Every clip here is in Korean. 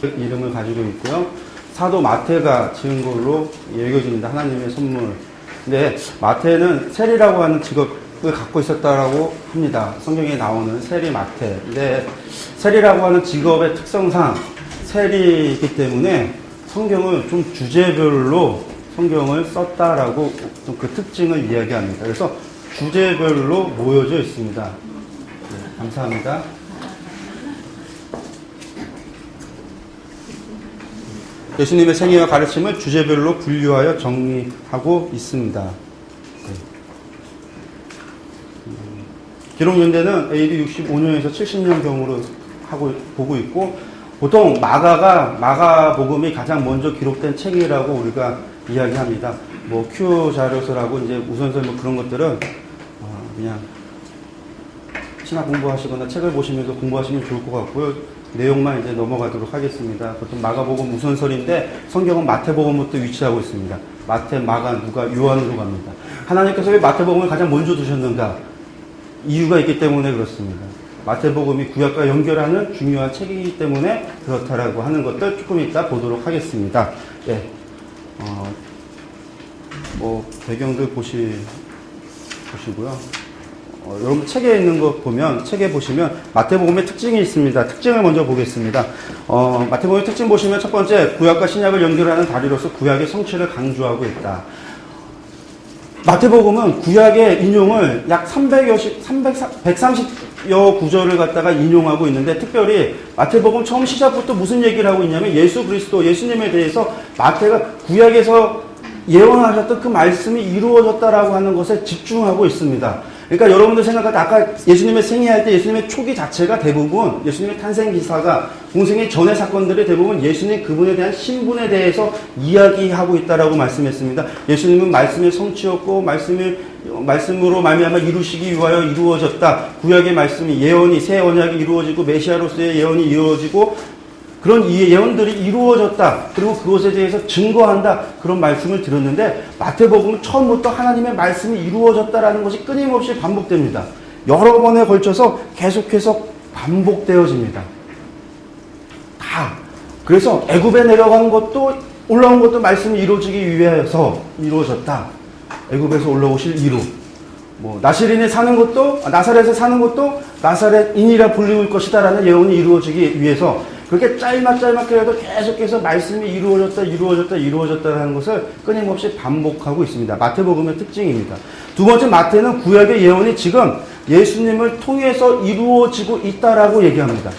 이름을 가지고 있고요. 사도 마태가 지은 걸로 여겨집니다. 하나님의 선물. 근데 마태는 세리라고 하는 직업을 갖고 있었다라고 합니다. 성경에 나오는 세리 마태. 근데 세리라고 하는 직업의 특성상 세리이기 때문에 성경을 좀 주제별로 성경을 썼다라고 좀 그 특징을 이야기합니다. 그래서 주제별로 모여져 있습니다. 네, 감사합니다. 예수님의 생애와 가르침을 주제별로 분류하여 정리하고 있습니다. 네. 기록연대는 AD 65년에서 70년경으로 보고 있고, 보통 마가복음이 가장 먼저 기록된 책이라고 우리가 이야기합니다. 뭐 큐 자료서라고 이제 우선서 뭐 그런 것들은 그냥 신학 공부하시거나 책을 보시면서 공부하시면 좋을 것 같고요. 내용만 이제 넘어가도록 하겠습니다. 보통 마가복음 우선설인데 성경은 마태복음부터 위치하고 있습니다. 마태, 마가, 누가, 요한으로 갑니다. 하나님께서 왜 마태복음을 가장 먼저 두셨는가? 이유가 있기 때문에 그렇습니다. 마태복음이 구약과 연결하는 중요한 책이기 때문에 그렇다라고 하는 것들 조금 이따 보도록 하겠습니다. 네. 배경들 보시고요. 여러분 책에 있는 거 보면, 책에 보시면 마태복음의 특징이 있습니다. 특징을 먼저 보겠습니다. 마태복음의 특징 보시면 첫 번째, 구약과 신약을 연결하는 다리로서 구약의 성취를 강조하고 있다. 마태복음은 구약의 인용을 약 130여 구절을 갖다가 인용하고 있는데, 특별히 마태복음 처음 시작부터 무슨 얘기를 하고 있냐면 예수 그리스도, 예수님에 대해서 마태가 구약에서 예언하셨던 그 말씀이 이루어졌다라고 하는 것에 집중하고 있습니다. 그러니까 여러분들 생각할 때 아까 예수님의 생애할 때 예수님의 초기 자체가 대부분 예수님의 탄생 기사가 공생의 전의 사건들이 대부분 예수님 그분에 대한 신분에 대해서 이야기하고 있다라고 말씀했습니다. 예수님은 말씀의 성취였고 말씀으로 말미암아 이루시기 위하여 이루어졌다. 구약의 말씀이 예언이 새 언약이 이루어지고 메시아로서의 예언이 이루어지고 그런 예언들이 이루어졌다. 그리고 그것에 대해서 증거한다. 그런 말씀을 들었는데 마태복음은 처음부터 하나님의 말씀이 이루어졌다라는 것이 끊임없이 반복됩니다. 여러 번에 걸쳐서 계속해서 반복되어집니다. 다. 그래서 애굽에 내려간 것도 올라온 것도 말씀이 이루어지기 위해서 이루어졌다. 애굽에서 올라오실 이루. 나사렛에 사는 것도 나사렛인이라 불리울 것이다라는 예언이 이루어지기 위해서 그렇게 짤막짤막해도 계속해서 말씀이 이루어졌다라는 것을 끊임없이 반복하고 있습니다. 마태복음의 특징입니다. 두 번째, 마태는 구약의 예언이 지금 예수님을 통해서 이루어지고 있다라고 얘기합니다.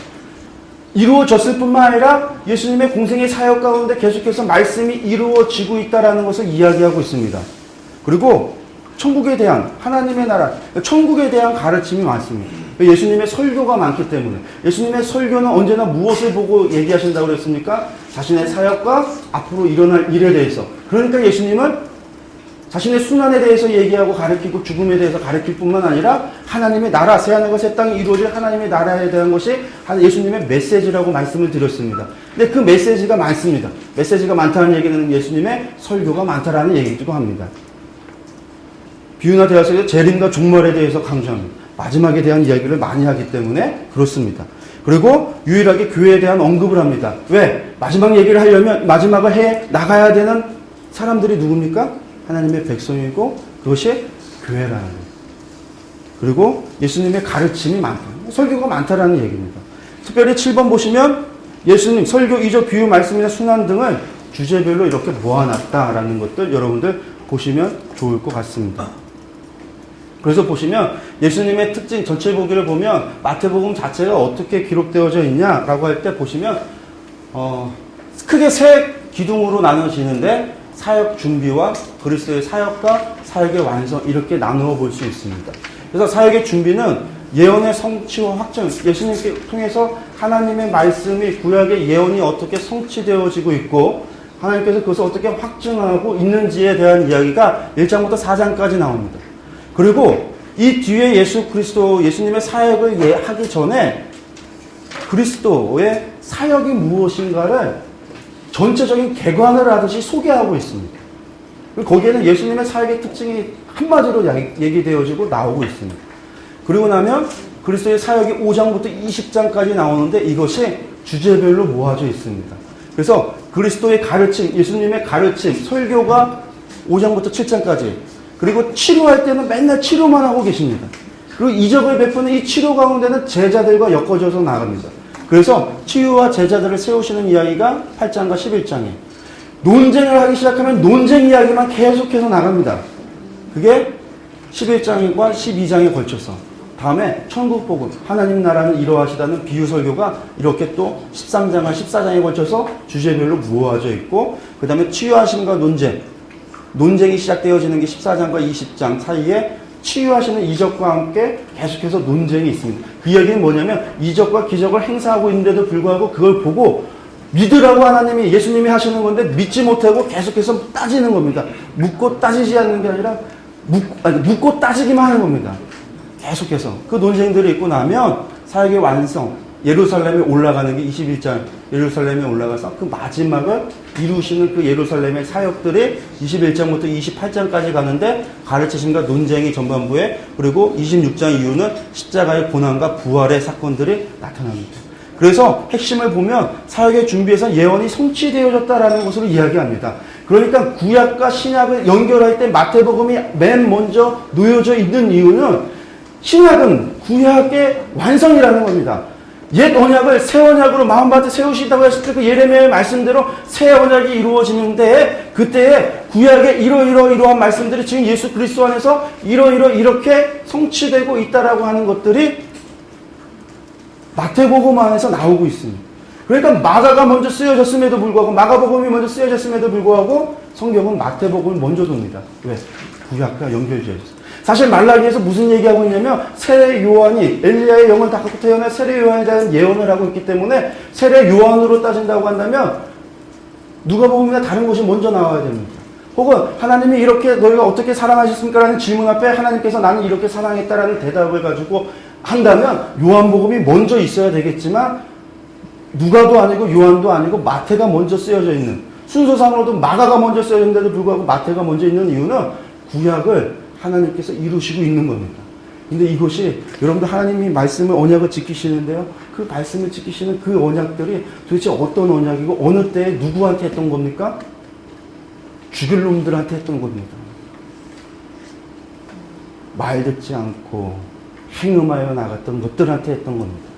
이루어졌을 뿐만 아니라 예수님의 공생의 사역 가운데 계속해서 말씀이 이루어지고 있다라는 것을 이야기하고 있습니다. 그리고 천국에 대한, 하나님의 나라, 천국에 대한 가르침이 많습니다. 예수님의 설교가 많기 때문에. 예수님의 설교는 언제나 무엇을 보고 얘기하신다고 그랬습니까? 자신의 사역과 앞으로 일어날 일에 대해서. 그러니까 예수님은 자신의 순환에 대해서 얘기하고 가르치고 죽음에 대해서 가르칠 뿐만 아니라 하나님의 나라, 새하늘과 새 땅이 이루어질 하나님의 나라에 대한 것이 예수님의 메시지라고 말씀을 드렸습니다. 근데 그 메시지가 많습니다. 메시지가 많다는 얘기는 예수님의 설교가 많다라는 얘기도 합니다. 비유나 대화 속에서 재림과 종말에 대해서 강조합니다. 마지막에 대한 이야기를 많이 하기 때문에 그렇습니다. 그리고 유일하게 교회에 대한 언급을 합니다. 왜? 마지막 얘기를 하려면 마지막을 해 나가야 되는 사람들이 누굽니까? 하나님의 백성이고 그것이 교회라는 거예요. 그리고 예수님의 가르침이 많다. 설교가 많다라는 얘기입니다. 특별히 7번 보시면 예수님 설교, 이적, 비유, 말씀이나 순환 등을 주제별로 이렇게 모아놨다라는 것들 여러분들 보시면 좋을 것 같습니다. 그래서 보시면 예수님의 특징 전체 보기를 보면 마태복음 자체가 어떻게 기록되어져 있냐라고 할 때 보시면 크게 세 기둥으로 나눠지는데 사역 준비와 그리스도의 사역과 사역의 완성 이렇게 나누어 볼 수 있습니다. 그래서 사역의 준비는 예언의 성취와 확정, 예수님께 통해서 하나님의 말씀이 구약의 예언이 어떻게 성취되어지고 있고 하나님께서 그것을 어떻게 확증하고 있는지에 대한 이야기가 1장부터 4장까지 나옵니다. 그리고 이 뒤에 예수님의 사역을 하기 전에 그리스도의 사역이 무엇인가를 전체적인 개관을 하듯이 소개하고 있습니다. 거기에는 예수님의 사역의 특징이 한마디로 얘기되어지고 나오고 있습니다. 그리고 나면 그리스도의 사역이 5장부터 20장까지 나오는데 이것이 주제별로 모아져 있습니다. 그래서 그리스도의 가르침, 예수님의 가르침, 설교가 5장부터 7장까지, 그리고 치료할 때는 맨날 치료만 하고 계십니다. 그리고 이적을 베푸는 이 치료 가운데는 제자들과 엮어져서 나갑니다. 그래서 치유와 제자들을 세우시는 이야기가 8장과 11장에, 논쟁을 하기 시작하면 논쟁 이야기만 계속해서 나갑니다. 그게 11장과 12장에 걸쳐서, 다음에 천국복음, 하나님 나라는 이러하시다는 비유 설교가 이렇게 또 13장과 14장에 걸쳐서 주제별로 모아져 있고, 그 다음에 치유하심과 논쟁이 시작되어지는 게 14장과 20장 사이에 치유하시는 이적과 함께 계속해서 논쟁이 있습니다. 그 이야기는 뭐냐면 이적과 기적을 행사하고 있는데도 불구하고 그걸 보고 믿으라고 하나님이, 예수님이 하시는 건데 믿지 못하고 계속해서 따지는 겁니다. 묻고 따지지 않는 게 아니라 묻고 따지기만 하는 겁니다. 계속해서 그 논쟁들이 있고 나면 사역의 완성, 예루살렘에 올라가는 게 21장, 예루살렘에 올라가서 그 마지막을 이루시는 그 예루살렘의 사역들이 21장부터 28장까지 가는데, 가르치심과 논쟁이 전반부에, 그리고 26장 이후는 십자가의 고난과 부활의 사건들이 나타납니다. 그래서 핵심을 보면 사역의 준비에서 예언이 성취되어졌다라는 것으로 이야기합니다. 그러니까 구약과 신약을 연결할 때 마태복음이 맨 먼저 놓여져 있는 이유는, 신약은 구약의 완성이라는 겁니다. 옛 언약을 새 언약으로 마음밭에 세우시다고 했을 때 그 예레미야의 말씀대로 새 언약이 이루어지는데, 그때에 구약의 이러한 말씀들이 지금 예수 그리스도 안에서 이렇게 성취되고 있다라고 하는 것들이 마태복음 안에서 나오고 있습니다. 그러니까 마가가 먼저 쓰여졌음에도 불구하고, 마가복음이 먼저 쓰여졌음에도 불구하고 성경은 마태복음을 먼저 돕니다. 왜? 구약과 연결되어 있어요. 사실 말라기에서 무슨 얘기하고 있냐면, 세례 요한이 엘리야의 영을 다 갖고 태어난 세례 요한에 대한 예언을 하고 있기 때문에, 세례 요한으로 따진다고 한다면 누가복음이나 다른 것이 먼저 나와야 됩니다. 혹은 하나님이 이렇게 너희가 어떻게 사랑하셨습니까? 라는 질문 앞에 하나님께서 나는 이렇게 사랑했다라는 대답을 가지고 한다면 요한복음이 먼저 있어야 되겠지만, 누가도 아니고 요한도 아니고 마태가 먼저 쓰여져 있는, 순서상으로도 마가가 먼저 쓰여졌는데도 불구하고 마태가 먼저 있는 이유는 구약을 하나님께서 이루시고 있는 겁니다. 근데 이것이, 여러분들 하나님이 말씀을, 언약을 지키시는데요, 그 말씀을 지키시는 그 언약들이 도대체 어떤 언약이고 어느 때에 누구한테 했던 겁니까? 죽일 놈들한테 했던 겁니다. 말 듣지 않고 행음하여 나갔던 것들한테 했던 겁니다.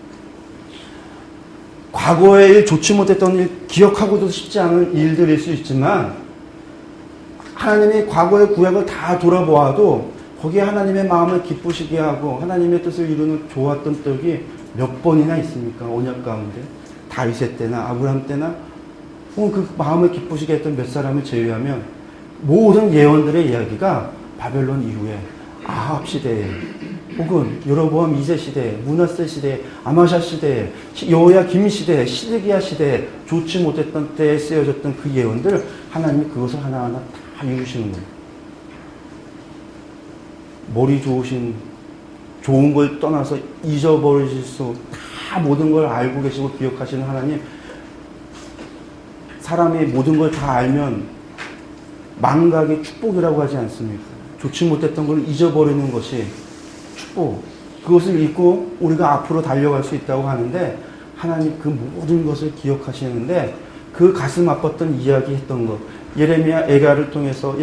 과거에 좋지 못했던 일, 기억하고도 싶지 않은 일들일 수 있지만, 하나님이 과거의 구약을 다 돌아보아도 거기에 하나님의 마음을 기쁘시게 하고 하나님의 뜻을 이루는 좋았던 떡이 몇 번이나 있습니까? 언약 가운데. 다윗의 때나 아브라함 때나, 혹은 그 마음을 기쁘시게 했던 몇 사람을 제외하면 모든 예언들의 이야기가 바벨론 이후에 아합 시대에, 혹은 여로보암 2세 시대에, 므낫세 시대에, 아마샤 시대에, 여호야김 시대에, 시드기야 시대에 좋지 못했던 때에 쓰여졌던 그 예언들, 하나님이 그것을 하나하나 다 이루시는 거예요. 머리 좋은 걸 떠나서 잊어버리실 수, 다 모든 걸 알고 계시고 기억하시는 하나님, 사람이 모든 걸 다 알면 망각의 축복이라고 하지 않습니까? 좋지 못했던 걸 잊어버리는 것이 축복. 그것을 잊고 우리가 앞으로 달려갈 수 있다고 하는데, 하나님 그 모든 것을 기억하시는데, 그 가슴 아팠던 이야기 했던 것, 예레미야를 통해서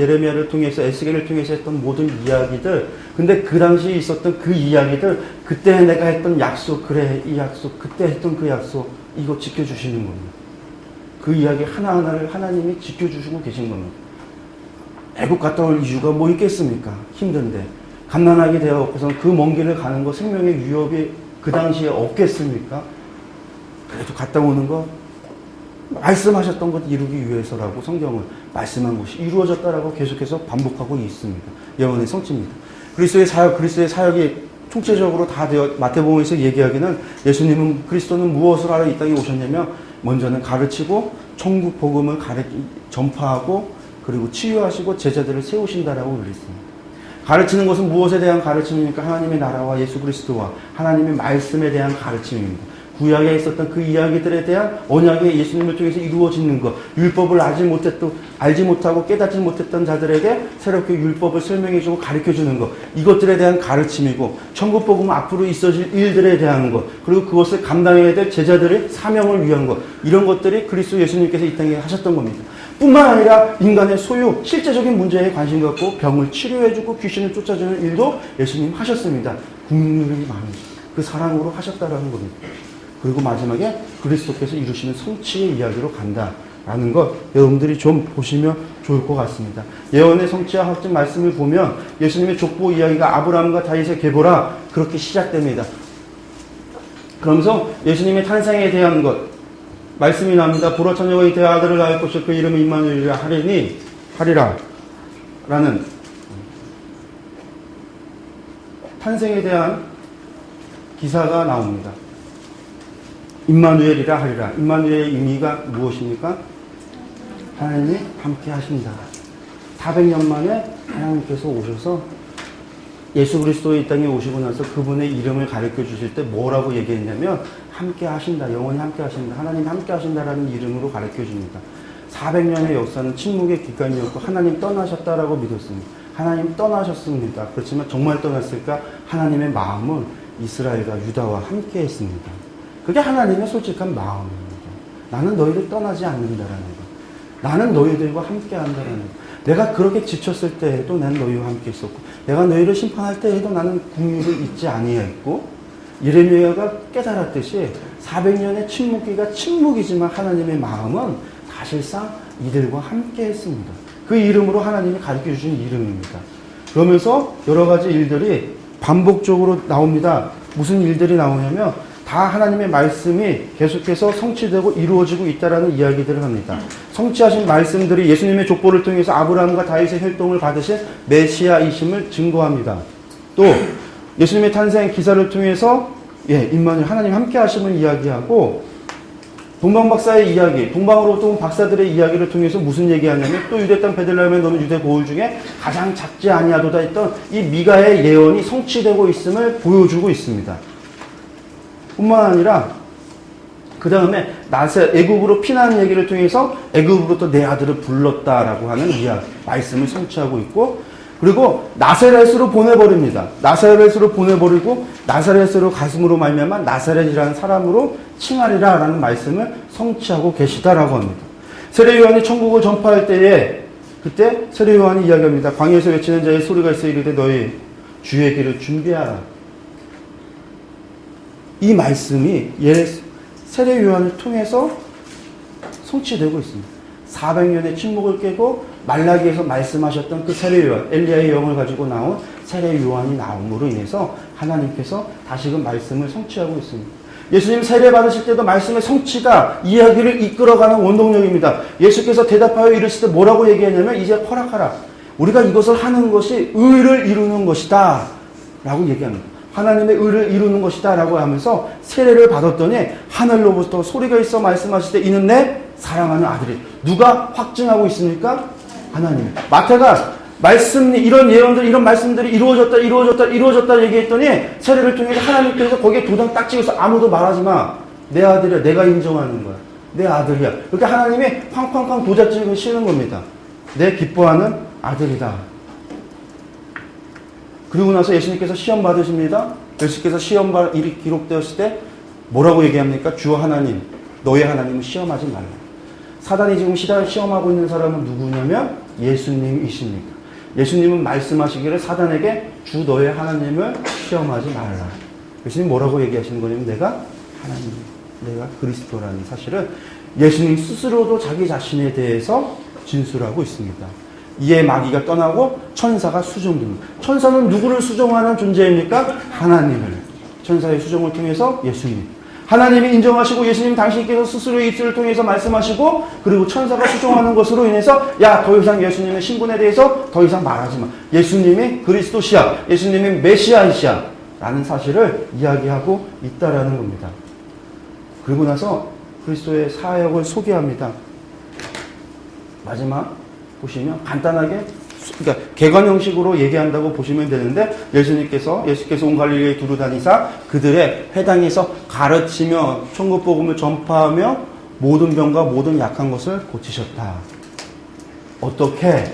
에스겔을 통해서 했던 모든 이야기들, 근데 그 당시에 있었던 그 이야기들, 그때 내가 했던 약속, 그래 이 약속, 그때 했던 그 약속, 이거 지켜주시는 겁니다. 그 이야기 하나하나를 하나님이 지켜주시고 계신 겁니다. 애국 갔다 올 이유가 뭐 있겠습니까? 힘든데. 갓난아기 되어갖고선 그 먼 길을 가는 거, 생명의 위협이 그 당시에 없겠습니까? 그래도 갔다 오는 거, 말씀하셨던 것 이루기 위해서라고 성경은 말씀한 것이 이루어졌다라고 계속해서 반복하고 있습니다. 예언의 성취입니다. 그리스도의 사역이 총체적으로 다 되어, 마태복음에서 얘기하기는, 예수님은, 그리스도는 무엇을 하러 이 땅에 오셨냐면, 먼저는 가르치고 천국 복음을 전파하고, 그리고 치유하시고 제자들을 세우신다라고 그랬습니다. 가르치는 것은 무엇에 대한 가르침입니까? 하나님의 나라와 예수 그리스도와 하나님의 말씀에 대한 가르침입니다. 구약에 있었던 그 이야기들에 대한 언약의 예수님을 통해서 이루어지는 것, 율법을 알지 못하고 깨닫지 못했던 자들에게 새롭게 율법을 설명해주고 가르쳐주는 것, 이것들에 대한 가르침이고, 천국복음 앞으로 있어질 일들에 대한 것, 그리고 그것을 감당해야 될 제자들의 사명을 위한 것, 이런 것들이 그리스도 예수님께서 이 땅에 하셨던 겁니다. 뿐만 아니라 인간의 소유, 실제적인 문제에 관심 갖고 병을 치료해주고 귀신을 쫓아주는 일도 예수님 하셨습니다. 국률이 많은 그 사랑으로 하셨다라는 겁니다. 그리고 마지막에 그리스도께서 이루시는 성취의 이야기로 간다라는 것, 여러분들이 좀 보시면 좋을 것 같습니다. 예언의 성취와 확증 말씀을 보면 예수님의 족보 이야기가 아브라함과 다윗의 계보라 그렇게 시작됩니다. 그러면서 예수님의 탄생에 대한 것 말씀이 나옵니다. 보라 처녀가 잉태의 아들을 낳을 것이요 그 이름은 임마누엘이라 하리라 라는 탄생에 대한 기사가 나옵니다. 임마누엘이라 하리라. 임마누엘의 의미가 무엇입니까? 하나님이 함께 하신다. 400년 만에 하나님께서 오셔서 예수 그리스도의 이 땅에 오시고 나서 그분의 이름을 가르쳐 주실 때 뭐라고 얘기했냐면 함께 하신다. 영원히 함께 하신다. 하나님 함께 하신다라는 이름으로 가르쳐 줍니다. 400년의 역사는 침묵의 기간이었고 하나님 떠나셨다라고 믿었습니다. 하나님 떠나셨습니다. 그렇지만 정말 떠났을까? 하나님의 마음은 이스라엘과 유다와 함께 했습니다. 그게 하나님의 솔직한 마음입니다. 나는 너희를 떠나지 않는다라는 것. 나는 너희들과 함께 한다라는 것. 내가 그렇게 지쳤을 때에도 난 너희와 함께 있었고, 내가 너희를 심판할 때에도 나는 긍휼을 잊지 아니하였고, 예레미야가 깨달았듯이 400년의 침묵기가 침묵이지만 하나님의 마음은 사실상 이들과 함께 했습니다. 그 이름으로 하나님이 가르쳐 주신 이름입니다. 그러면서 여러 가지 일들이 반복적으로 나옵니다. 무슨 일들이 나오냐면 다 하나님의 말씀이 계속해서 성취되고 이루어지고 있다라는 이야기들을 합니다. 성취하신 말씀들이 예수님의 족보를 통해서 아브라함과 다윗의 혈통을 받으신 메시아이심을 증거합니다. 또 예수님의 탄생 기사를 통해서 임마누엘 하나님 함께 하심을 이야기하고, 동방박사의 이야기, 동방으로부터 온 박사들의 이야기를 통해서 무슨 얘기하냐면 또 유대 땅 베들레헴에 넘은 유대 고을 중에 가장 작지 아니하도다 했던 이 미가의 예언이 성취되고 있음을 보여주고 있습니다. 뿐만 아니라 그 다음에 애굽으로 피난하는 얘기를 통해서 애굽으로부터 내 아들을 불렀다라고 하는 이야기, 말씀을 성취하고 있고, 그리고 나사렛으로 보내버립니다. 나사렛으로 보내버리고 나사렛으로 가슴으로 말미암아 나사렛이라는 사람으로 칭하리라라는 말씀을 성취하고 계시다라고 합니다. 세례 요한이 천국을 전파할 때에 그때 세례 요한이 이야기합니다. 광야에서 외치는 자의 소리가 있어 이르되 너희 주의 길을 준비하라. 이 말씀이 세례 요한을 통해서 성취되고 있습니다. 400년의 침묵을 깨고 말라기에서 말씀하셨던 그 세례 요한, 엘리야의 영을 가지고 나온 세례 요한이 나옴으로 인해서 하나님께서 다시금 말씀을 성취하고 있습니다. 예수님 세례 받으실 때도 말씀의 성취가 이야기를 이끌어가는 원동력입니다. 예수께서 대답하여 이르시되 뭐라고 얘기했냐면 이제 허락하라. 우리가 이것을 하는 것이 의를 이루는 것이다 라고 얘기합니다. 하나님의 의를 이루는 것이다 라고 하면서 세례를 받았더니 하늘로부터 소리가 있어 말씀하실 때 이는 내 사랑하는 아들이. 누가 확증하고 있습니까? 하나님. 마태가 이런 예언들, 이런 말씀들이 이루어졌다 얘기했더니 세례를 통해서 하나님께서 거기에 도장 딱 찍어서 아무도 말하지 마. 내 아들이야. 내가 인정하는 거야. 내 아들이야. 그렇게 하나님이 쾅쾅쾅 도장 찍으시는 겁니다. 내 기뻐하는 아들이다. 그리고 나서 예수님께서 시험 받으십니다. 예수께서 일이 기록되었을 때 뭐라고 얘기합니까? 주 하나님, 너의 하나님은 시험하지 말라. 사단이 지금 시험하고 있는 사람은 누구냐면 예수님이십니다. 예수님은 말씀하시기를 사단에게 주 너의 하나님을 시험하지 말라. 예수님 뭐라고 얘기하시는 거냐면 내가 하나님, 내가 그리스도라는 사실을 예수님 스스로도 자기 자신에 대해서 진술하고 있습니다. 이에 마귀가 떠나고 천사가 수종됩니다. 천사는 누구를 수종하는 존재입니까? 하나님을. 천사의 수종을 통해서 예수님. 하나님이 인정하시고 예수님 당신께서 스스로의 입술을 통해서 말씀하시고 그리고 천사가 수종하는 것으로 인해서 야, 더 이상 예수님의 신분에 대해서 더 이상 말하지 마. 예수님이 그리스도시야. 예수님이 메시아이시야. 라는 사실을 이야기하고 있다라는 겁니다. 그리고 나서 그리스도의 사역을 소개합니다. 마지막 보시면 간단하게 그러니까 객관 형식으로 얘기한다고 보시면 되는데, 예수께서 온 갈릴리에 두루 다니사 그들의 회당에서 가르치며 천국 복음을 전파하며 모든 병과 모든 약한 것을 고치셨다. 어떻게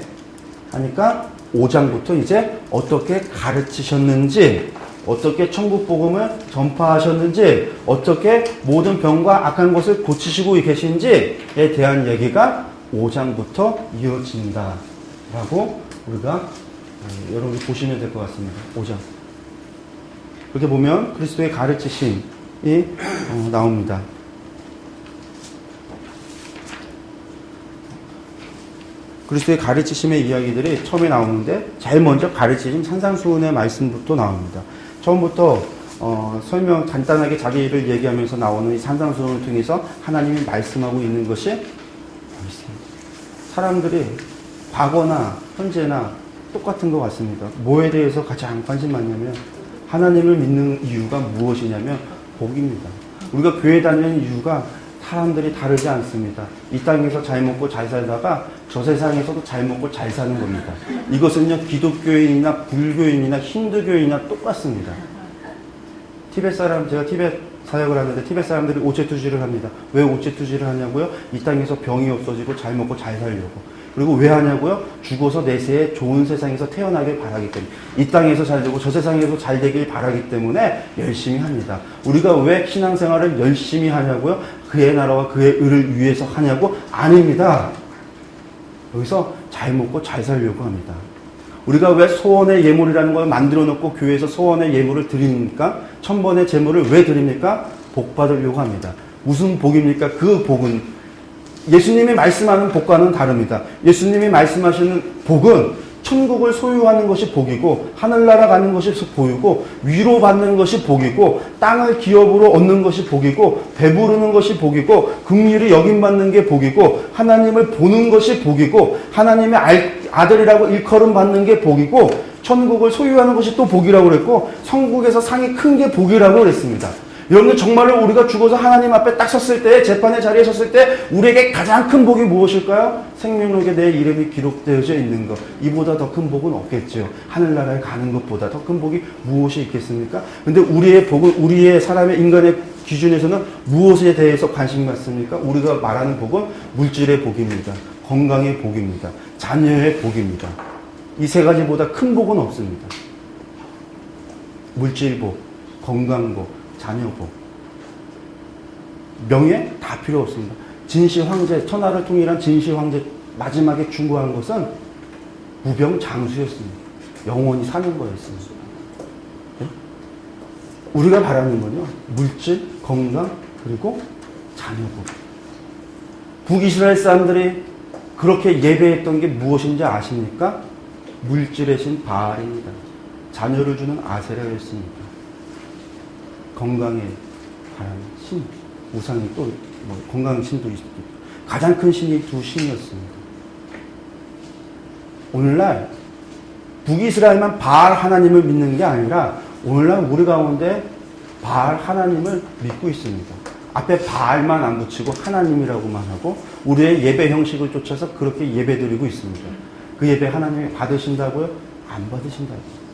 하니까 5장부터 이제 어떻게 가르치셨는지, 어떻게 천국 복음을 전파하셨는지, 어떻게 모든 병과 악한 것을 고치시고 계신지에 대한 얘기가 5장부터 이어진다라고 우리가 여러분이 보시면 될 것 같습니다. 5장. 그렇게 보면 그리스도의 가르치심이 나옵니다. 그리스도의 가르치심의 이야기들이 처음에 나오는데, 제일 먼저 가르치심 산상수훈의 말씀부터 나옵니다. 처음부터 설명 간단하게 자기 일을 얘기하면서 나오는 이 산상수훈을 통해서 하나님이 말씀하고 있는 것이, 사람들이 과거나 현재나 똑같은 것 같습니다. 뭐에 대해서 가장 관심 많냐면, 하나님을 믿는 이유가 무엇이냐면 복입니다. 우리가 교회 다니는 이유가 사람들이 다르지 않습니다. 이 땅에서 잘 먹고 잘 살다가 저 세상에서도 잘 먹고 잘 사는 겁니다. 이것은요, 기독교인이나 불교인이나 힌두교인이나 똑같습니다. 티벳 사람, 제가 티벳 사역을 하는데 티벳 사람들이 오체투지를 합니다. 왜 오체투지를 하냐고요? 이 땅에서 병이 없어지고 잘 먹고 잘 살려고. 그리고 왜 하냐고요? 죽어서 내세에 좋은 세상에서 태어나길 바라기 때문에, 이 땅에서 잘 되고 저 세상에서 잘 되길 바라기 때문에 열심히 합니다. 우리가 왜 신앙생활을 열심히 하냐고요? 그의 나라와 그의 의를 위해서 하냐고? 아닙니다. 여기서 잘 먹고 잘 살려고 합니다. 우리가 왜 소원의 예물이라는 걸 만들어 놓고 교회에서 소원의 예물을 드립니까? 천번의 제물을 왜 드립니까? 복 받으려고 합니다. 무슨 복입니까? 그 복은 예수님이 말씀하는 복과는 다릅니다. 예수님이 말씀하시는 복은 천국을 소유하는 것이 복이고, 하늘나라 가는 것이 복이고, 위로받는 것이 복이고, 땅을 기업으로 얻는 것이 복이고, 배부르는 것이 복이고, 긍휼히 여김받는 게 복이고, 하나님을 보는 것이 복이고, 하나님의 아들이라고 일컬음 받는 게 복이고, 천국을 소유하는 것이 또 복이라고 그랬고, 천국에서 상이 큰 게 복이라고 그랬습니다. 여러분들, 정말로 우리가 죽어서 하나님 앞에 딱 섰을 때, 재판의 자리에 섰을 때 우리에게 가장 큰 복이 무엇일까요? 생명록에 내 이름이 기록되어져 있는 것. 이보다 더 큰 복은 없겠죠. 하늘나라에 가는 것보다 더 큰 복이 무엇이 있겠습니까? 근데 우리의 복은, 우리의 사람의 인간의 기준에서는 무엇에 대해서 관심 갖습니까? 우리가 말하는 복은 물질의 복입니다. 건강의 복입니다. 자녀의 복입니다. 이 세 가지보다 큰 복은 없습니다. 물질복, 건강복, 자녀복, 명예 다 필요 없습니다. 진시 황제, 천하를 통일한 진시 황제 마지막에 충고한 것은 무병장수였습니다. 영원히 사는 거였습니다. 네? 우리가 바라는 건요, 물질, 건강, 그리고 자녀복. 북이스라엘 사람들이 그렇게 예배했던 게 무엇인지 아십니까? 물질의 신 바알입니다. 자녀를 주는 아세라였습니다. 건강에 관한 신, 우상이 또 건강 신도 있고, 가장 큰 신이 두 신이었습니다. 오늘날 북이스라엘만 바알 하나님을 믿는 게 아니라, 오늘날 우리 가운데 바알 하나님을 믿고 있습니다. 앞에 바알만 안 붙이고 하나님이라고만 하고 우리의 예배 형식을 쫓아서 그렇게 예배드리고 있습니다. 그 예배 하나님이 받으신다고요? 안 받으신다고요.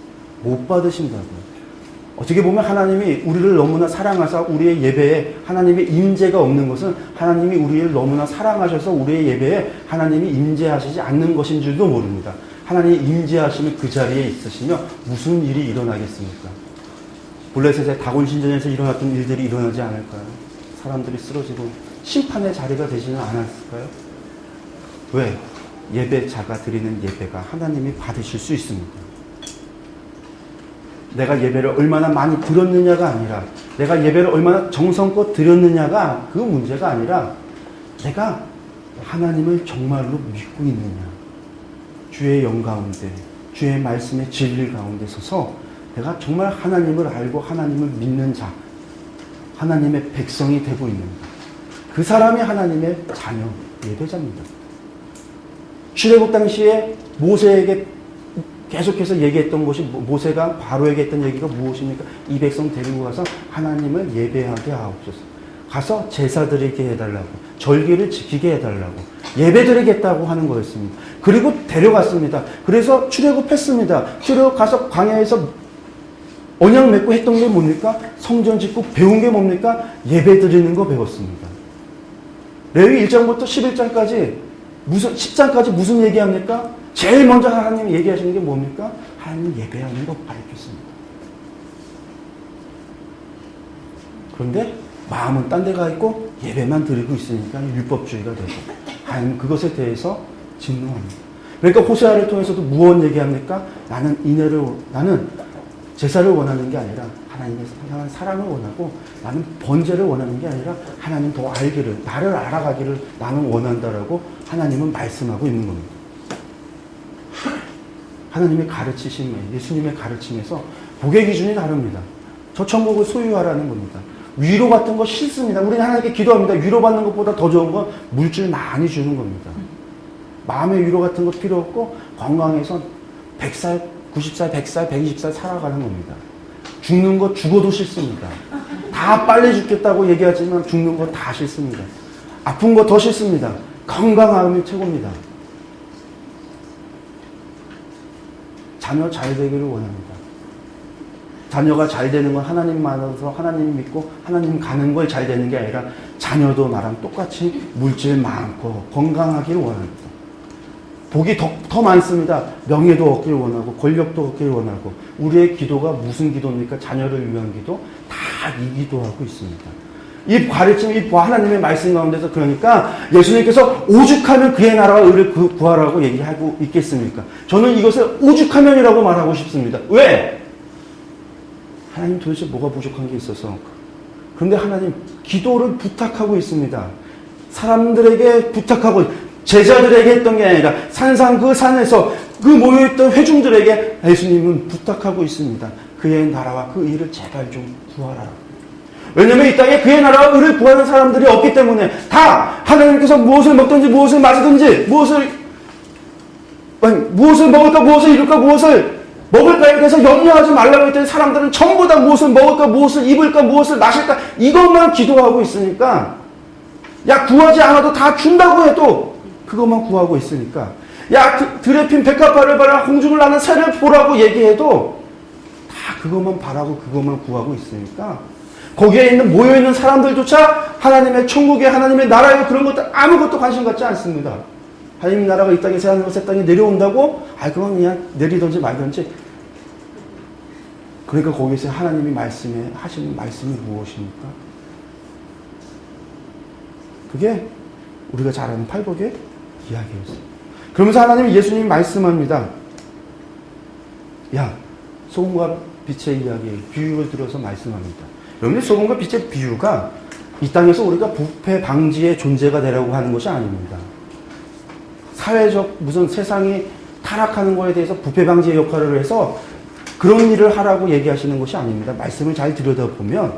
못 받으신다고요. 어떻게 보면 하나님이 우리를 너무나 사랑하사 우리의 예배에 하나님의 임재가 없는 것은, 하나님이 우리를 너무나 사랑하셔서 우리의 예배에 하나님이 임재하시지 않는 것인 줄도 모릅니다. 하나님이 임재하시면 그 자리에 있으시며 무슨 일이 일어나겠습니까? 블레셋의 다곤 신전에서 일어났던 일들이 일어나지 않을까요? 사람들이 쓰러지고 심판의 자리가 되지는 않았을까요? 왜? 예배자가 드리는 예배가 하나님이 받으실 수 있습니다. 내가 예배를 얼마나 많이 드렸느냐가 아니라, 내가 예배를 얼마나 정성껏 드렸느냐가 그 문제가 아니라, 내가 하나님을 정말로 믿고 있느냐, 주의 영 가운데, 주의 말씀의 진리 가운데 서서 내가 정말 하나님을 알고 하나님을 믿는 자, 하나님의 백성이 되고 있는가, 그 사람이 하나님의 자녀, 예배자입니다. 출애굽 당시에 모세에게 계속해서 얘기했던 것이, 모세가 바로에게 했던 얘기가 무엇입니까? 이 백성 데리고 가서 하나님을 예배하게 하옵소서. 가서 제사 드리게 해달라고, 절기를 지키게 해달라고. 예배 드리겠다고 하는 거였습니다. 그리고 데려갔습니다. 그래서 출애굽했습니다. 출애굽 가서 광야에서 언약 맺고 했던 게 뭡니까? 성전 짓고 배운 게 뭡니까? 예배 드리는 거 배웠습니다. 레위 1장부터 11장까지 10장까지 무슨 얘기합니까? 제일 먼저 하나님이 얘기하시는 게 뭡니까? 하나님 예배하는 거 가르쳤습니다. 그런데 마음은 딴 데 가 있고 예배만 드리고 있으니까 율법주의가 되고 하나님 그것에 대해서 진노합니다. 그러니까 호세아를 통해서도 무엇 얘기합니까? 나는 제사를 원하는 게 아니라 하나님의 사랑을 원하고 나는 번제를 원하는 게 아니라 하나님 더 알기를, 나를 알아가기를 나는 원한다라고 하나님은 말씀하고 있는 겁니다. 하나님의 가르치심에, 예수님의 가르침에서 복의 기준이 다릅니다. 저 천국을 소유하라는 겁니다. 위로 같은 거 싫습니다. 우리는 하나님께 기도합니다. 위로받는 것보다 더 좋은 건 물질 많이 주는 겁니다. 마음의 위로 같은 거 필요 없고 건강해서 100살, 90살, 100살, 120살 살아가는 겁니다. 죽는 거 죽어도 싫습니다. 다 빨리 죽겠다고 얘기하지만 죽는 거 다 싫습니다. 아픈 거 더 싫습니다. 건강함이 최고입니다. 자녀 잘 되기를 원합니다. 자녀가 잘 되는 건 하나님만으로서 하나님 믿고 하나님 가는 걸 잘 되는 게 아니라 자녀도 나랑 똑같이 물질 많고 건강하기를 원합니다. 복이 더 많습니다. 명예도 얻기를 원하고 권력도 얻기를 원하고 우리의 기도가 무슨 기도입니까? 자녀를 위한 기도? 다 이 기도하고 있습니다. 이 가르침, 이 하나님의 말씀 가운데서 그러니까 예수님께서 오죽하면 그의 나라와 의를 구하라고 얘기하고 있겠습니까? 저는 이것을 오죽하면이라고 말하고 싶습니다. 왜? 하나님 도대체 뭐가 부족한 게 있어서. 그런데 하나님 기도를 부탁하고 있습니다. 사람들에게 부탁하고 제자들에게 했던 게 아니라 산상 그 산에서 그 모여있던 회중들에게 예수님은 부탁하고 있습니다. 그의 나라와 그 의를 제발 좀 구하라. 왜냐하면 이 땅에 그의 나라와 의를 구하는 사람들이 없기 때문에 다 하나님께서 무엇을 먹든지 무엇을 마시든지 무엇을 먹을까 무엇을 이룰까 무엇을 먹을까에 대해서 염려하지 말라고 했더니 사람들은 전부 다 무엇을 먹을까 무엇을 입을까 무엇을 마실까 이것만 기도하고 있으니까 야 구하지 않아도 다 준다고 해도 그것만 구하고 있으니까 야 들에 핀 백합화를 봐라 공중을 나는 새를 보라고 얘기해도 다 그것만 바라고 그것만 구하고 있으니까 거기에 있는 모여있는 사람들조차 하나님의 천국에 하나님의 나라에 그런 것들 아무것도 관심 갖지 않습니다. 하나님 나라가 이 땅에 새하늘과 새 땅에 내려온다고 그건 그냥 내리든지 말든지 그러니까 거기서 하나님이 하시는 말씀이 무엇입니까? 그게 우리가 잘 아는 팔복의 이야기였어요. 그러면서 하나님이 예수님이 말씀합니다. 야, 소금과 빛의 이야기, 비유를 들어서 말씀합니다. 여러분들 소금과 빛의 비유가 이 땅에서 우리가 부패 방지의 존재가 되라고 하는 것이 아닙니다. 사회적 무슨 세상이 타락하는 거에 대해서 부패 방지의 역할을 해서 그런 일을 하라고 얘기하시는 것이 아닙니다. 말씀을 잘 들여다보면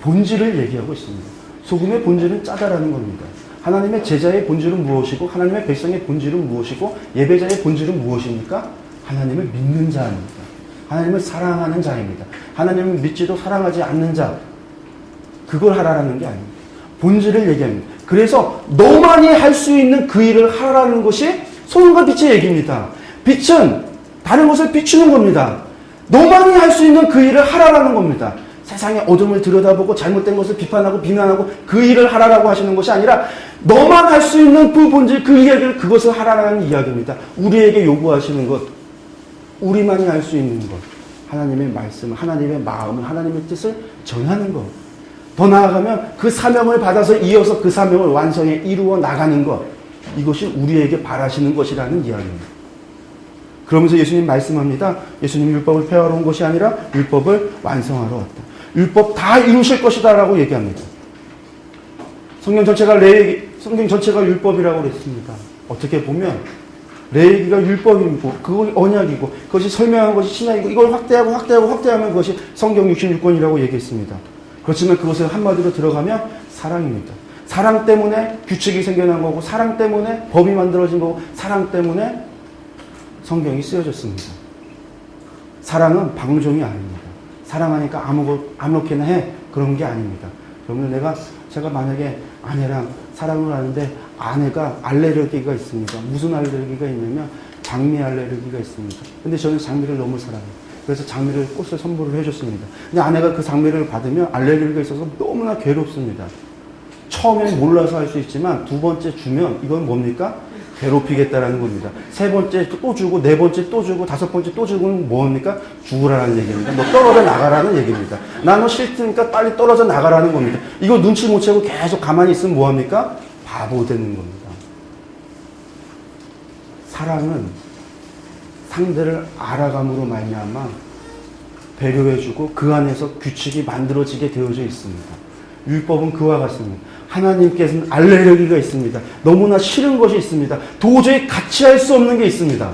본질을 얘기하고 있습니다. 소금의 본질은 짜다라는 겁니다. 하나님의 제자의 본질은 무엇이고 하나님의 백성의 본질은 무엇이고 예배자의 본질은 무엇입니까? 하나님을 믿는 자입니다. 하나님을 사랑하는 자입니다. 하나님을 믿지도 사랑하지 않는 자 그걸 하라는 게 아닙니다. 본질을 얘기합니다. 그래서 너만이 할 수 있는 그 일을 하라는 것이 소금과 빛의 얘기입니다. 빛은 다른 것을 비추는 겁니다. 너만이 할 수 있는 그 일을 하라는 겁니다. 세상의 어둠을 들여다보고 잘못된 것을 비판하고 비난하고 그 일을 하라고 하시는 것이 아니라 너만 할 수 있는 그 본질 그 이야기를 그것을 하라는 이야기입니다. 우리에게 요구하시는 것 우리만이 할 수 있는 것 하나님의 말씀 하나님의 마음 하나님의 뜻을 전하는 것 더 나아가면 그 사명을 받아서 이어서 그 사명을 완성해 이루어 나가는 것 이것이 우리에게 바라시는 것이라는 이야기입니다. 그러면서 예수님 말씀합니다. 예수님 율법을 폐하러 온 것이 아니라 율법을 완성하러 왔다. 율법 다 이루실 것이다 라고 얘기합니다. 성경 전체가 율법이라고 그랬습니다. 어떻게 보면 레위기가 율법이고 그건 언약이고 그것이 설명한 것이 신약이고 이걸 확대하면 그것이 성경 66권이라고 얘기했습니다. 그렇지만 그것을 한마디로 들어가면 사랑입니다. 사랑 때문에 규칙이 생겨난 거고 사랑 때문에 법이 만들어진 거고 사랑 때문에 성경이 쓰여졌습니다. 사랑은 방종이 아닙니다. 사랑하니까 아무렇게나 해 그런 게 아닙니다. 그러면 제가 만약에 아내랑 사랑을 하는데 아내가 알레르기가 있습니다. 무슨 알레르기가 있냐면 장미 알레르기가 있습니다. 근데 저는 장미를 너무 사랑해요. 그래서 장미를 꽃을 선물을 해줬습니다. 근데 아내가 그 장미를 받으면 알레르기가 있어서 너무나 괴롭습니다. 처음엔 몰라서 할 수 있지만 두 번째 주면 이건 뭡니까? 괴롭히겠다라는 겁니다. 세 번째 또 주고 네 번째 또 주고 다섯 번째 또 주고는 뭡니까? 죽으라는 얘기입니다. 너 떨어져 나가라는 얘기입니다. 나 너 싫으니까 빨리 떨어져 나가라는 겁니다. 이거 눈치 못 채고 계속 가만히 있으면 뭐합니까? 바보 되는 겁니다. 사랑은 상대를 알아감으로 말미암아 배려해주고 그 안에서 규칙이 만들어지게 되어져 있습니다. 율법은 그와 같습니다. 하나님께서는 알레르기가 있습니다. 너무나 싫은 것이 있습니다. 도저히 같이 할 수 없는 게 있습니다.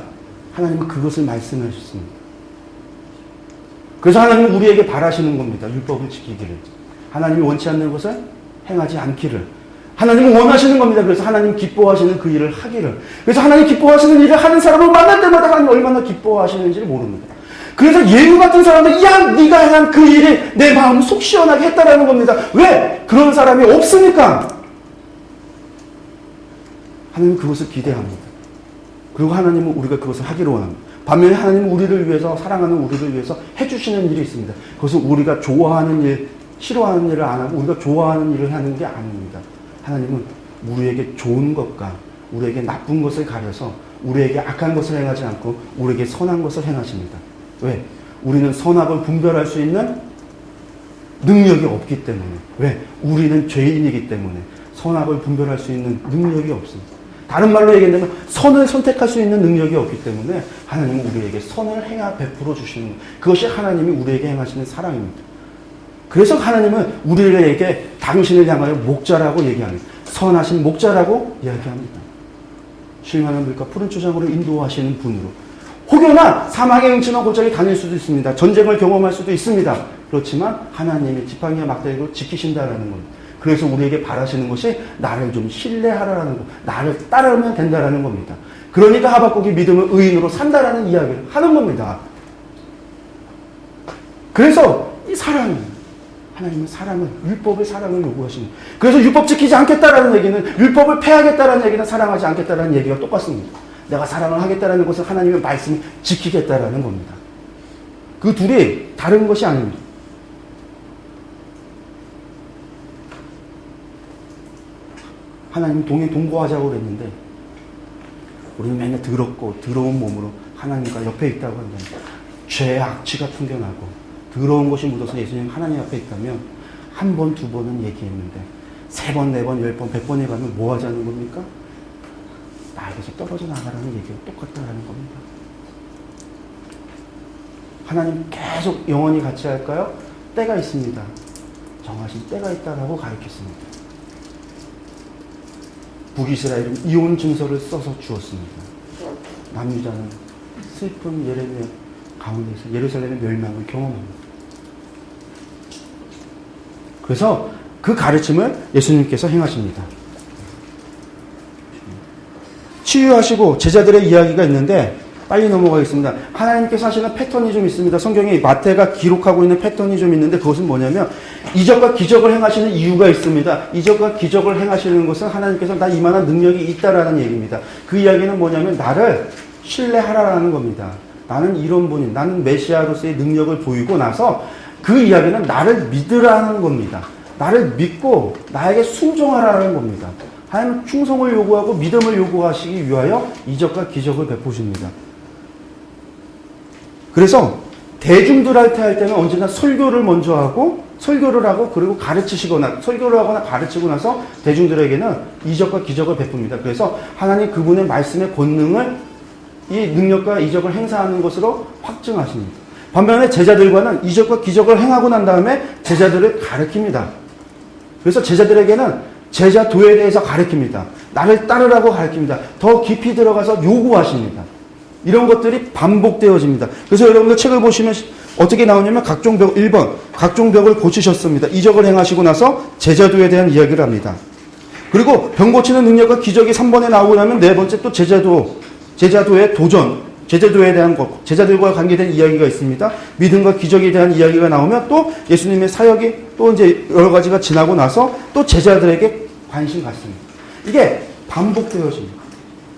하나님은 그것을 말씀하셨습니다. 그래서 하나님은 우리에게 바라시는 겁니다. 율법을 지키기를. 하나님이 원치 않는 것을 행하지 않기를. 하나님은 원하시는 겁니다. 그래서 하나님 기뻐하시는 그 일을 하기를. 그래서 하나님 기뻐하시는 일을 하는 사람을 만날 때마다 하나님 얼마나 기뻐하시는지를 모릅니다. 그래서 예후 같은 사람은 야 네가 행한 그 일이 내 마음을 속 시원하게 했다라는 겁니다. 왜? 그런 사람이 없으니까. 하나님은 그것을 기대합니다. 그리고 하나님은 우리가 그것을 하기를 원합니다. 반면에 하나님은 우리를 위해서 사랑하는 우리를 위해서 해주시는 일이 있습니다. 그것은 우리가 좋아하는 일, 싫어하는 일을 안 하고 우리가 좋아하는 일을 하는 게 아닙니다. 하나님은 우리에게 좋은 것과 우리에게 나쁜 것을 가려서 우리에게 악한 것을 행하지 않고 우리에게 선한 것을 행하십니다. 왜? 우리는 선악을 분별할 수 있는 능력이 없기 때문에. 왜? 우리는 죄인이기 때문에 선악을 분별할 수 있는 능력이 없습니다. 다른 말로 얘기한다면 선을 선택할 수 있는 능력이 없기 때문에 하나님은 우리에게 선을 베풀어 주시는 그것이 하나님이 우리에게 행하시는 사랑입니다. 그래서 하나님은 우리에게 당신을 향하여 목자라고 얘기합니다. 선하신 목자라고 이야기합니다. 쉴만한 물과 푸른 초장으로 인도하시는 분으로. 혹여나 사막의 음침한 골짜기 다닐 수도 있습니다. 전쟁을 경험할 수도 있습니다. 그렇지만 하나님이 지팡이와 막대기로 지키신다라는 겁니다. 그래서 우리에게 바라시는 것이 나를 좀 신뢰하라는 것, 나를 따르면 된다라는 겁니다. 그러니까 하박국이 믿음을 의인으로 산다라는 이야기를 하는 겁니다. 그래서 이 사랑이 하나님은 사랑을 율법의 사랑을 요구하십니다. 그래서 율법 지키지 않겠다라는 얘기는 율법을 폐하겠다라는 얘기는 사랑하지 않겠다라는 얘기가 똑같습니다. 내가 사랑을 하겠다라는 것은 하나님의 말씀을 지키겠다라는 겁니다. 그 둘이 다른 것이 아닙니다. 하나님 동거하자고 그랬는데 우리는 맨날 더러운 몸으로 하나님과 옆에 있다고 한다면 죄의 악취가 풍겨나고 더러운 것이 묻어서 예수님 하나님 앞에 있다면 한 번, 두 번은 얘기했는데 3번, 4번, 10번, 100번에 가면 뭐 하자는 겁니까? 나에게서 떨어져 나가라는 얘기가 똑같다라는 겁니다. 하나님 계속 영원히 같이 할까요? 때가 있습니다. 정하신 때가 있다라고 가르쳤습니다. 북이스라엘은 이혼 증서를 써서 주었습니다. 남유다는 슬픈 예레미야 가운데서 예루살렘의 멸망을 경험합니다. 그래서 그 가르침을 예수님께서 행하십니다. 치유하시고 제자들의 이야기가 있는데 빨리 넘어가겠습니다. 하나님께서 하시는 패턴이 좀 있습니다. 성경에 마태가 기록하고 있는 패턴이 좀 있는데 그것은 뭐냐면 이적과 기적을 행하시는 이유가 있습니다. 이적과 기적을 행하시는 것은 하나님께서 나 이만한 능력이 있다라는 얘기입니다. 그 이야기는 뭐냐면 나를 신뢰하라라는 겁니다. 나는 이런 분이, 나는 메시아로서의 능력을 보이고 나서 그 이야기는 나를 믿으라는 겁니다. 나를 믿고 나에게 순종하라는 겁니다. 하나님은 충성을 요구하고 믿음을 요구하시기 위하여 이적과 기적을 베푸십니다. 그래서 대중들한테 할 때는 언제나 설교를 먼저 하고 설교를 하고 그리고 가르치시거나 설교를 하거나 가르치고 나서 대중들에게는 이적과 기적을 베풉니다. 그래서 하나님 그분의 말씀의 권능을 이 능력과 이적을 행사하는 것으로 확증하십니다. 반면에 제자들과는 이적과 기적을 행하고 난 다음에 제자들을 가르칩니다. 그래서 제자들에게는 제자도에 대해서 가르칩니다. 나를 따르라고 가르칩니다. 더 깊이 들어가서 요구하십니다. 이런 것들이 반복되어집니다. 그래서 여러분들 책을 보시면 어떻게 나오냐면 각종 벽 1번 각종 벽을 고치셨습니다. 이적을 행하시고 나서 제자도에 대한 이야기를 합니다. 그리고 병 고치는 능력과 기적이 3번에 나오고 나면 네 번째 또 제자도의 도전, 제자도에 대한 것, 제자들과 관계된 이야기가 있습니다. 믿음과 기적에 대한 이야기가 나오면 또 예수님의 사역이 또 이제 여러 가지가 지나고 나서 또 제자들에게 관심 갖습니다. 이게 반복되어집니다.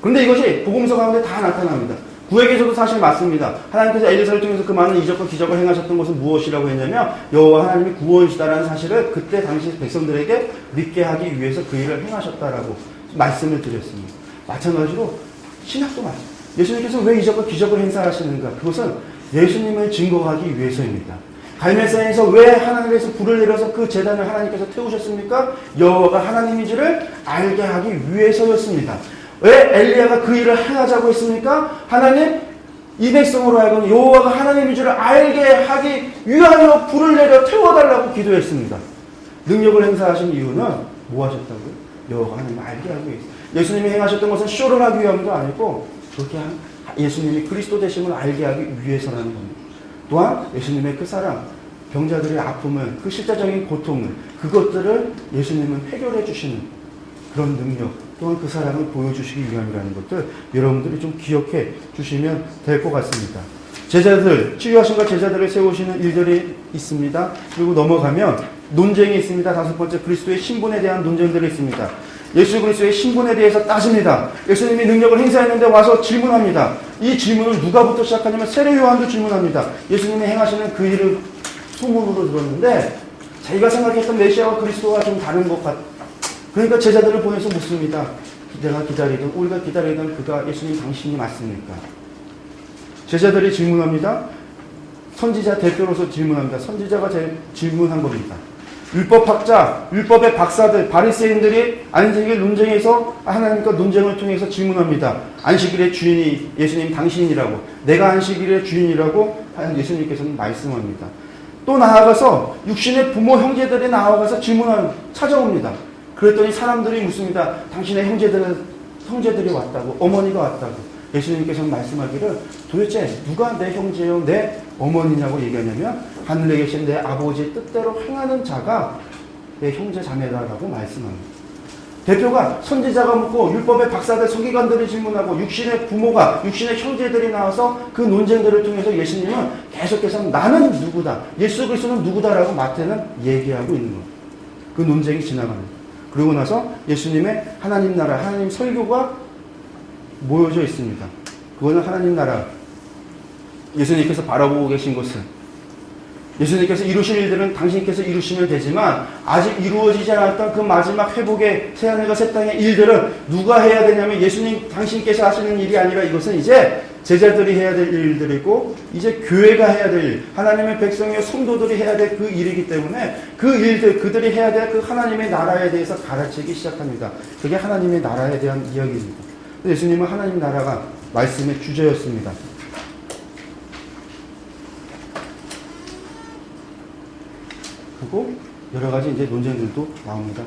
그런데 이것이 복음서 가운데 다 나타납니다. 구약에서도 사실 맞습니다. 하나님께서 엘리사를 통해서 그 많은 이적과 기적을 행하셨던 것은 무엇이라고 했냐면 여호와 하나님이 구원이시다라는 사실을 그때 당시 백성들에게 믿게 하기 위해서 그 일을 행하셨다라고 말씀을 드렸습니다. 마찬가지로 신학도 마찬가지입니다. 예수님께서 왜 이적과 기적을 행사하시는가? 그것은 예수님을 증거하기 위해서입니다. 갈멜산에서 왜 하나님께서 불을 내려서 그 제단을 하나님께서 태우셨습니까? 여호와가 하나님인지를 알게 하기 위해서였습니다. 왜 엘리야가 그 일을 행하자고 했습니까? 하나님, 이 백성으로 하여금 여호와가 하나님인 줄을 알게 하기 위하여 불을 내려 태워달라고 기도했습니다. 능력을 행사하신 이유는 뭐 하셨다고요? 여호와가 하나님을 알게 하기 위해서. 예수님이 행하셨던 것은 쇼를 하기 위함도 아니고 그렇게 예수님이 그리스도 되심을 알게 하기 위해서라는 겁니다. 또한 예수님의 그 사랑, 병자들의 아픔을, 그 실제적인 고통을, 그것들을 예수님은 해결해 주시는 그런 능력, 또한 그 사랑을 보여주시기 위함이라는 것들 여러분들이 좀 기억해 주시면 될 것 같습니다. 제자들, 치유하신과 제자들을 세우시는 일들이 있습니다. 그리고 넘어가면 논쟁이 있습니다. 다섯 번째, 그리스도의 신분에 대한 논쟁들이 있습니다. 예수 그리스도의 신분에 대해서 따집니다. 예수님이 능력을 행사했는데 와서 질문합니다. 이 질문을 누가부터 시작하냐면 세례 요한도 질문합니다. 예수님이 행하시는 그 일을 소문으로 들었는데 자기가 생각했던 메시아와 그리스도와 좀 다른 것 같. 그러니까 제자들을 보내서 묻습니다. 내가 기다리던, 우리가 기다리던 그가 예수님 당신이 맞습니까? 제자들이 질문합니다. 선지자 대표로서 질문합니다. 선지자가 질문한 겁니다. 율법학자, 율법의 박사들, 바리새인들이 안식일 논쟁에서 하나님과 논쟁을 통해서 질문합니다. 안식일의 주인이 예수님 당신이라고, 내가 안식일의 주인이라고 예수님께서는 말씀합니다. 또 나아가서 육신의 부모 형제들이 나아가서 찾아옵니다. 그랬더니 사람들이 묻습니다. 당신의 형제들이 왔다고, 어머니가 왔다고. 예수님께서는 말씀하기를 도대체 누가 내 형제요, 내 어머니냐고 얘기하냐면 하늘에 계신 내 아버지의 뜻대로 행하는 자가 내 형제 자매다라고 말씀합니다. 대표가 선지자가 묻고 율법의 박사들, 서기관들이 질문하고 육신의 부모가, 육신의 형제들이 나와서 그 논쟁들을 통해서 예수님은 계속해서 나는 누구다, 예수 그리스도는 누구다라고 마태는 얘기하고 있는 겁니다. 그 논쟁이 지나갑니다. 그리고 나서 예수님의 하나님 나라, 하나님 설교가 모여져 있습니다. 그거는 하나님 나라, 예수님께서 바라보고 계신 것은 예수님께서 이루실 일들은 당신께서 이루시면 되지만 아직 이루어지지 않았던 그 마지막 회복의 새하늘과 새 땅의 일들은 누가 해야 되냐면 예수님 당신께서 하시는 일이 아니라 이것은 이제 제자들이 해야 될 일들이고 이제 교회가 해야 될 일, 하나님의 백성이요 성도들이 해야 될 그 일이기 때문에 그 일들, 그들이 해야 될 그 하나님의 나라에 대해서 가르치기 시작합니다. 그게 하나님의 나라에 대한 이야기입니다. 예수님은 하나님 나라가 말씀의 주제였습니다. 그리고 여러 가지 이제 논쟁들도 나옵니다.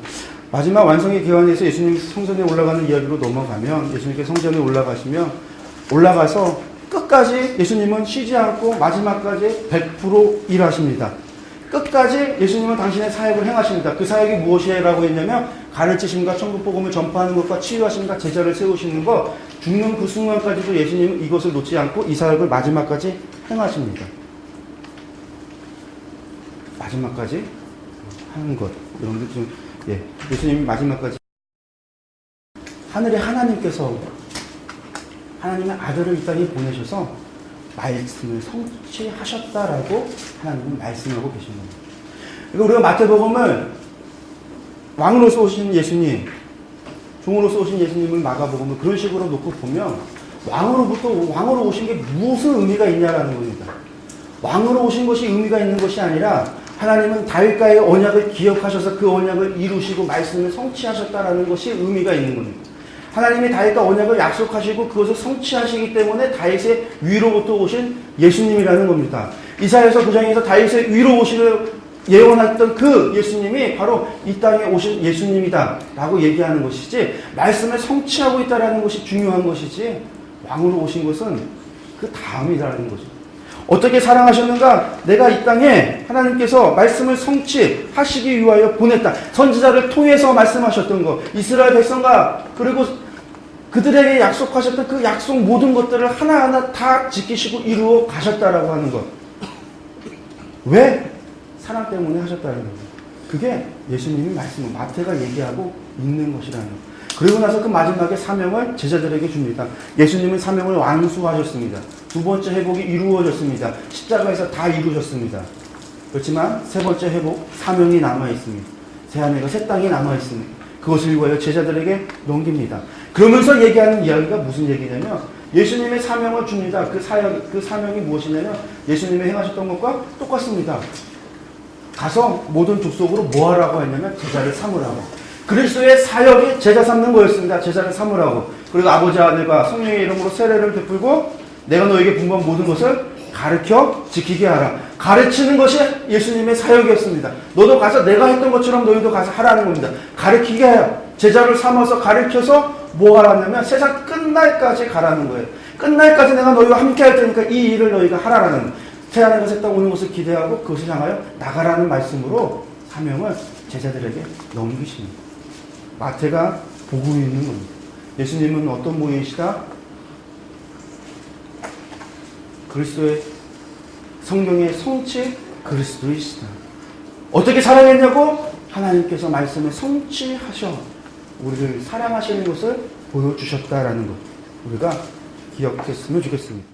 마지막 완성의 기환에서 예수님 성전에 올라가는 이야기로 넘어가면 예수님께서 성전에 올라가서 끝까지 예수님은 쉬지 않고 마지막까지 100% 일하십니다. 끝까지 예수님은 당신의 사역을 행하십니다. 그 사역이 무엇이라고 했냐면 가르치심과 천국 복음을 전파하는 것과 치유하심과 제자를 세우시는 것, 죽는 그 순간까지도 예수님은 이것을 놓지 않고 이 사역을 마지막까지 행하십니다. 마지막까지 하는 것. 여러분들 좀, 예수님이 마지막까지 하늘의 하나님께서 하나님의 아들을 이 땅에 보내셔서 말씀을 성취하셨다라고 하나님은 말씀하고 계신 겁니다. 그러니까 우리가 마태복음을 왕으로서 오신 예수님, 종으로서 오신 예수님을 마가복음을 그런 식으로 놓고 보면 왕으로 오신 게 무슨 의미가 있냐라는 겁니다. 왕으로 오신 것이 의미가 있는 것이 아니라 하나님은 다윗과의 언약을 기억하셔서 그 언약을 이루시고 말씀을 성취하셨다라는 것이 의미가 있는 겁니다. 하나님이 다윗과 언약을 약속하시고 그것을 성취하시기 때문에 다윗의 위로부터 오신 예수님이라는 겁니다. 이사야서 9장에서 다윗의 위로 오시를 예언했던 그 예수님이 바로 이 땅에 오신 예수님이다 라고 얘기하는 것이지, 말씀을 성취하고 있다는 것이 중요한 것이지 왕으로 오신 것은 그 다음이라는 거죠. 어떻게 사랑하셨는가? 내가 이 땅에 하나님께서 말씀을 성취하시기 위하여 보냈다. 선지자를 통해서 말씀하셨던 것, 이스라엘 백성과 그리고 그들에게 약속하셨던 그 약속 모든 것들을 하나하나 다 지키시고 이루어 가셨다라고 하는 것. 왜? 사랑 때문에 하셨다는 겁니다. 그게 예수님이 마태가 얘기하고 있는 것이라는 것. 그리고 나서 그 마지막에 사명을 제자들에게 줍니다. 예수님은 사명을 완수하셨습니다. 두 번째 회복이 이루어졌습니다. 십자가에서 다 이루어졌습니다. 그렇지만 세 번째 회복, 사명이 남아있습니다. 새하늘과 새 땅이 남아있습니다. 그것을 위하여 제자들에게 넘깁니다. 그러면서 얘기하는 이야기가 무슨 얘기냐면 예수님의 사명을 줍니다. 그 사명이 무엇이냐면 예수님이 행하셨던 것과 똑같습니다. 가서 모든 족속으로 뭐 하라고 했냐면 제자를 삼으라고. 그리스도의 사역이 제자 삼는 거였습니다. 제자를 삼으라고. 그리고 아버지 아들과 성령의 이름으로 세례를 베풀고 내가 너에게 분부한 모든 것을 가르쳐 지키게 하라. 가르치는 것이 예수님의 사역이었습니다. 너도 가서 내가 했던 것처럼 너희도 가서 하라는 겁니다. 가르치게 해요. 제자를 삼아서 가르쳐서 뭐 하라냐면 세상 끝날까지 가라는 거예요. 끝날까지 내가 너희와 함께 할 테니까 이 일을 너희가 하라라는 새하늘과 새 땅 오는 것을 기대하고 그것을 향하여 나가라는 말씀으로 사명을 제자들에게 넘기십니다. 마태가 보고 있는 겁니다. 예수님은 어떤 분이시다? 그리스도의 성경의 성취 그리스도이시다. 어떻게 사랑했냐고? 하나님께서 말씀을 성취하셔 우리를 사랑하시는 것을 보여주셨다라는 것 우리가 기억했으면 좋겠습니다.